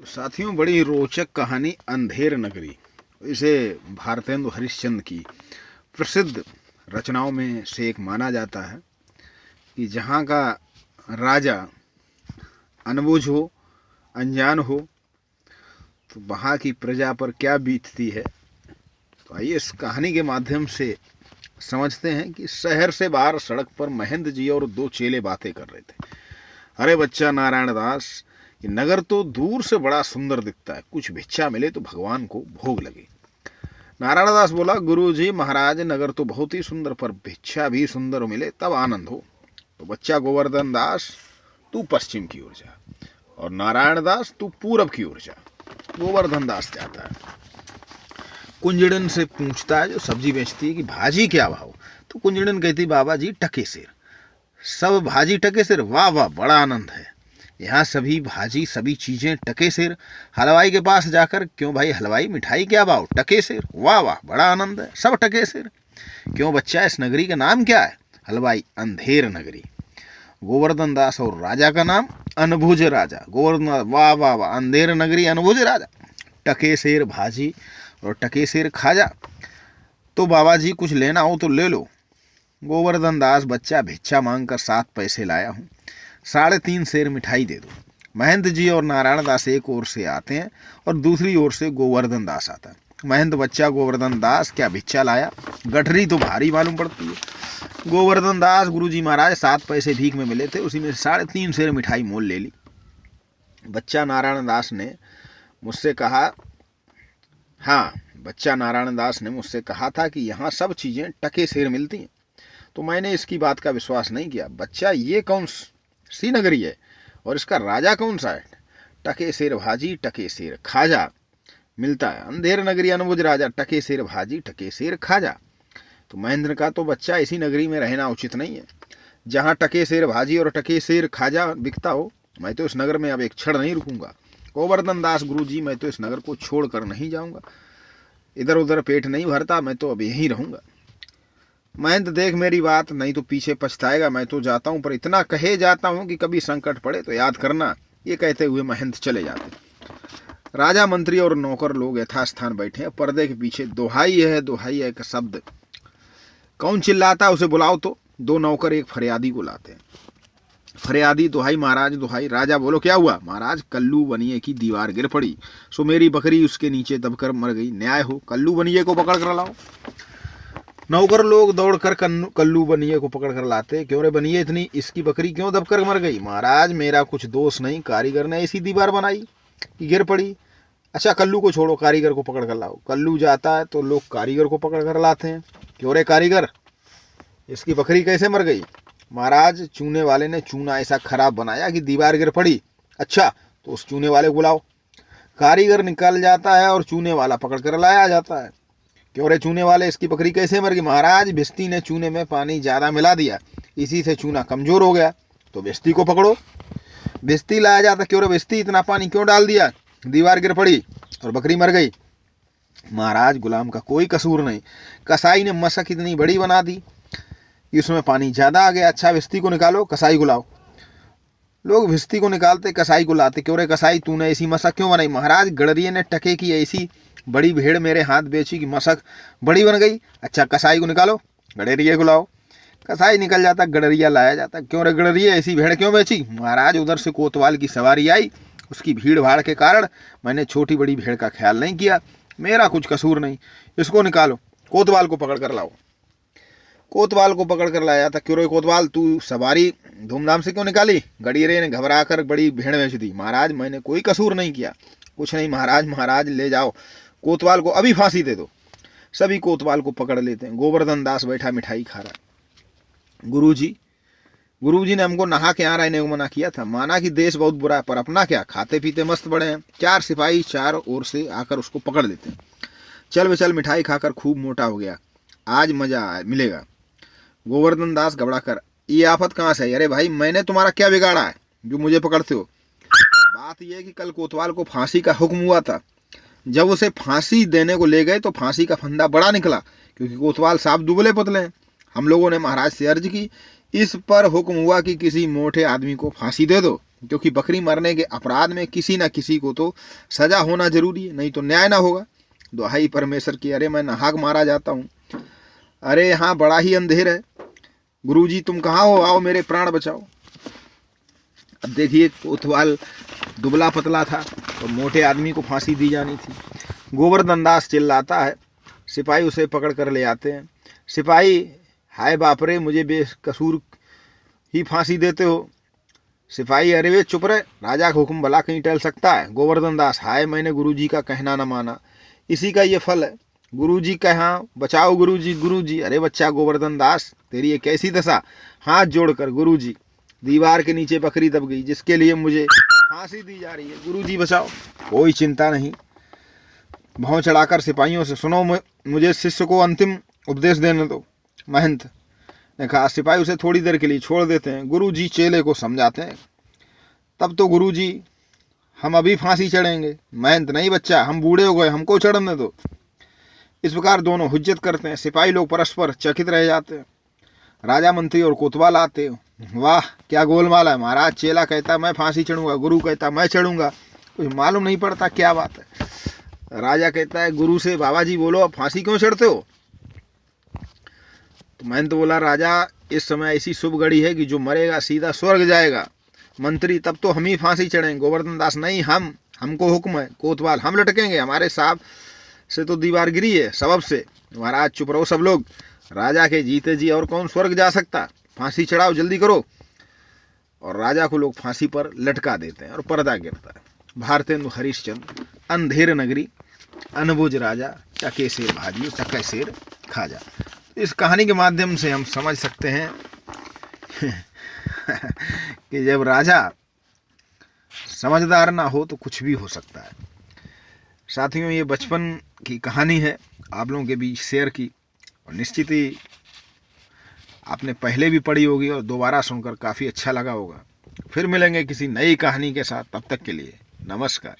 साथियों, बड़ी रोचक कहानी अंधेर नगरी। इसे भारतेंदु हरिश्चंद्र की प्रसिद्ध रचनाओं में से एक माना जाता है कि जहाँ का राजा अनबुझ हो, अनजान हो, तो वहाँ की प्रजा पर क्या बीतती है। तो आइए इस कहानी के माध्यम से समझते हैं कि शहर से बाहर सड़क पर महेंद्र जी और दो चेले बातें कर रहे थे। अरे बच्चा नारायण दास, ये नगर तो दूर से बड़ा सुंदर दिखता है, कुछ भिक्षा मिले तो भगवान को भोग लगे। नारायण दास बोला, गुरु जी महाराज, नगर तो बहुत ही सुंदर, पर भिक्षा भी सुंदर मिले तब आनंद हो। तो बच्चा गोवर्धन दास, तू पश्चिम की ओर जा, और नारायण दास तू पूरब की ओर जा। गोवर्धन दास जाता है, कुंजड़न से पूछता है जो सब्जी बेचती है कि भाजी क्या भाव। तो कुंजड़न कहती, बाबा जी टके सिर। सब भाजी टके सिर? वाह वाह, बड़ा आनंद है यहाँ, सभी भाजी सभी चीजें टके सिर। हलवाई के पास जाकर, क्यों भाई हलवाई मिठाई क्या भाव? टके सिर। वाह वाह, बड़ा आनंद है, सब टके सिर। क्यों बच्चा, इस नगरी का नाम क्या है? हलवाई, अंधेर नगरी। गोवर्धन दास, और राजा का नाम? अनबुझ राजा। गोवर्धन, वाह वाह वाह, अंधेर नगरी, अनबुझ राजा, टके सिर भाजी और टके सिर खाजा। तो बाबा जी कुछ लेना हो तो ले लो। गोवर्धन दास, बच्चा भिक्षा मांग कर 7 पैसे लाया हूँ, 3.5 सेर मिठाई दे दो। महेंद्र जी और नारायण दास एक ओर से आते हैं और दूसरी ओर से गोवर्धन दास आता है। महेंद्र, बच्चा गोवर्धन दास क्या भिक्षा लाया? गठरी तो भारी मालूम पड़ती है। गोवर्धन दास, गुरुजी महाराज 7 पैसे भीख में मिले थे, उसी में 3.5 सेर मिठाई मोल ले ली। बच्चा नारायण दास ने मुझसे कहा, हाँ, बच्चा नारायण दास ने मुझसे कहा था कि यहाँ सब चीजें टके सेर मिलती हैं, तो मैंने इसकी बात का विश्वास नहीं किया। बच्चा, ये कौन सी नगरी है और इसका राजा कौन सा है? टके सेर भाजी टके सेर खाजा मिलता है, अंधेर नगरी अनबुझ राजा, टके सेर भाजी टके सेर खाजा। तो महेंद्र का, तो बच्चा इसी नगरी में रहना उचित नहीं है जहाँ टके सेर भाजी और टके सेर खाजा बिकता हो। मैं तो इस नगर में अब एक क्षण नहीं रुकूंगा। गोवर्धन दास, गुरु जी मैं तो इस नगर को छोड़कर नहीं जाऊंगा, इधर उधर पेट नहीं भरता, मैं तो अब यहीं रहूंगा। महेंद्र, देख मेरी बात, नहीं तो पीछे पछताएगा। मैं तो जाता हूं, पर इतना कहे जाता हूं कि कभी संकट पड़े तो याद करना। ये कहते हुए महेंद्र चले जाते। राजा, मंत्री और नौकर लोग यथास्थान बैठे हैं। पर्दे के पीछे दोहाई है का शब्द कौन चिल्लाता, उसे बुलाओ। तो 2 नौकर एक फरियादी को लाते हैं। फरियादी, दुहाई महाराज दुहाई। राजा, बोलो क्या हुआ? महाराज, कल्लू बनिए की दीवार गिर पड़ी, सो मेरी बकरी उसके नीचे दबकर मर गई। न्याय हो, कल्लू बनिए को पकड़ कर लाओ। नौकर लोग दौड़कर कल्लू बनिए को पकड़ कर लाते। क्यों रे बनिए, इतनी इसकी बकरी क्यों दबकर मर गई? महाराज, मेरा कुछ दोष नहीं, कारीगर ने ऐसी दीवार बनाई कि गिर पड़ी। अच्छा, कल्लू को छोड़ो, कारीगर को पकड़ कर लाओ। कल्लू जाता है तो लोग कारीगर को पकड़ कर लाते हैं। क्यों रे कारीगर, इसकी बकरी कैसे मर गई? महाराज, चूने वाले ने चूना ऐसा खराब बनाया कि दीवार गिर पड़ी। अच्छा, तो उस चूने वाले को बुलाओ। कारीगर निकल जाता है और चूने वाला पकड़ कर लाया जाता है। क्यों रे चूने वाले, इसकी बकरी कैसे मर गई? महाराज, भिस्ती ने चूने में पानी ज्यादा मिला दिया, इसी से चूना कमजोर हो गया। तो भिस्ती को पकड़ो। भिस्ती लाया जाता। क्यों रे भिस्ती, इतना पानी क्यों डाल दिया? दीवार गिर पड़ी और बकरी मर गई। महाराज, गुलाम का कोई कसूर नहीं, कसाई ने मशक इतनी बड़ी बना दी कि उसमें पानी ज्यादा आ गया। अच्छा, भिस्ती को निकालो, कसाई को लाओ। लोग भिस्ती को निकालते, कसाई को लाते। क्यों रे कसाई, तूने ऐसी मशक क्यों बनाई? महाराज, गडरिये ने टके की ऐसी बड़ी भेड़ मेरे हाथ बेची कि मशक बड़ी बन गई। अच्छा, कसाई को निकालो, गडरिये को लाओ। कसाई निकल जाता, गडरिया लाया जाता। क्यों रे गडरिये, ऐसी भेड़ क्यों बेची? महाराज, उधर से कोतवाल की सवारी आई, उसकी भीड़ भाड़ के कारण मैंने छोटी बड़ी भेड़ का ख्याल नहीं किया, मेरा कुछ कसूर नहीं, इसको निकालो। कोतवाल को पकड़ कर लाओ। कोतवाल को पकड़ कर लाया था। क्यों रे कोतवाल, तू सवारी धूमधाम से क्यों निकाली? गडरिये ने घबरा कर बड़ी भेड़ बेच दी। महाराज, मैंने कोई कसूर नहीं किया। कुछ नहीं महाराज, महाराज ले जाओ, कोतवाल को अभी फांसी दे दो। सभी कोतवाल को पकड़ लेते हैं। गोवर्धन दास बैठा मिठाई खा रहा। गुरुजी ने हमको नहा के यहाँ रहने को मना किया था। माना कि देश बहुत बुरा है, पर अपना क्या, खाते पीते मस्त बड़े हैं। 4 सिपाही 4 ओर से आकर उसको पकड़ लेते हैं। चल बचल मिठाई खाकर खूब मोटा हो गया, आज मजा मिलेगा। गोवर्धन दास घबरा कर, ये आफत कहाँ से है? अरे भाई, मैंने तुम्हारा क्या बिगाड़ा है जो मुझे पकड़ते हो? बात यह कि कल कोतवाल को फांसी का हुक्म हुआ था। जब उसे फांसी देने को ले गए तो फांसी का फंदा बड़ा निकला, क्योंकि कोतवाल साफ दुबले पतले हैं। हम लोगों ने महाराज से अर्ज की, इस पर हुक्म हुआ कि किसी मोटे आदमी को फांसी दे दो। क्योंकि बकरी मरने के अपराध में किसी ना किसी को तो सजा होना जरूरी है, नहीं तो न्याय ना होगा। दुहाई परमेश्वर की, अरे मैं नाहक मारा जाता हूँ, अरे यहाँ बड़ा ही अंधेर है, गुरुजी तुम कहाँ हो, आओ मेरे प्राण बचाओ। अब देखिए कोतवाल दुबला पतला था तो मोटे आदमी को फांसी दी जानी थी। गोवर्धन दास चिल्लाता है, सिपाही उसे पकड़ कर ले आते हैं। सिपाही, हाय बाप रे, मुझे बेकसूर ही फांसी देते हो। सिपाही, अरे वे चुप रहे, राजा का हुक्म भला कहीं टल सकता है। गोवर्धन दास, हाय मैंने गुरुजी का कहना न माना, इसी का ये फल है। गुरुजी कहा, बचाओ गुरुजी गुरुजी। अरे बच्चा गोवर्धन दास, तेरी ये कैसी दशा। हाथ जोड़कर, गुरुजी दीवार के नीचे बकरी दब गई जिसके लिए मुझे फांसी दी जा रही है, गुरुजी बचाओ। कोई चिंता नहीं, भौं चढ़ाकर सिपाहियों से, सुनो मुझे शिष्य को अंतिम उपदेश देने दो। महंत ने कहा। सिपाही उसे थोड़ी देर के लिए छोड़ देते हैं। गुरुजी चेले को समझाते हैं, तब तो गुरुजी हम अभी फांसी चढ़ेंगे। महंत, नहीं बच्चा, हम बूढ़े हो गए, हमको चढ़ने दो। इस प्रकार दोनों हुज्जत करते हैं। सिपाही लोग परस्पर चकित रह जाते हैं। राजा मंत्री और कोतवाल आते हैं। वाह क्या गोलमाल है महाराज, चेला कहता मैं फांसी चढ़ूंगा, गुरु कहता मैं चढ़ूंगा, कुछ मालूम नहीं पड़ता क्या बात है। राजा कहता है गुरु से, बाबा जी बोलो अब फांसी क्यों चढ़ते हो। तो महंत बोला, राजा इस समय ऐसी शुभ घड़ी है कि जो मरेगा सीधा स्वर्ग जाएगा। मंत्री, तब तो हम ही फांसी चढ़ेंगे। गोवर्धन दास, नहीं, हमको हुक्म है। कोतवाल, हम लटकेंगे, हमारे साहब से तो दीवार गिरी है सबब से। महाराज चुप रहो सब लोग, राजा के जीते जी और कौन स्वर्ग जा सकता, फांसी चढ़ाओ जल्दी करो। और राजा को लोग फांसी पर लटका देते हैं और पर्दा गिरता है। भारतेंदु हरिश्चंद्र, अंधेर नगरी, अनबुझ राजा, चके शेर भाजियो चके शेर खाजा। इस कहानी के माध्यम से हम समझ सकते हैं कि जब राजा समझदार ना हो तो कुछ भी हो सकता है। साथियों, ये बचपन की कहानी है आप लोगों के बीच शेयर की, और निश्चित ही आपने पहले भी पढ़ी होगी और दोबारा सुनकर काफ़ी अच्छा लगा होगा। फिर मिलेंगे किसी नई कहानी के साथ, तब तक के लिए नमस्कार।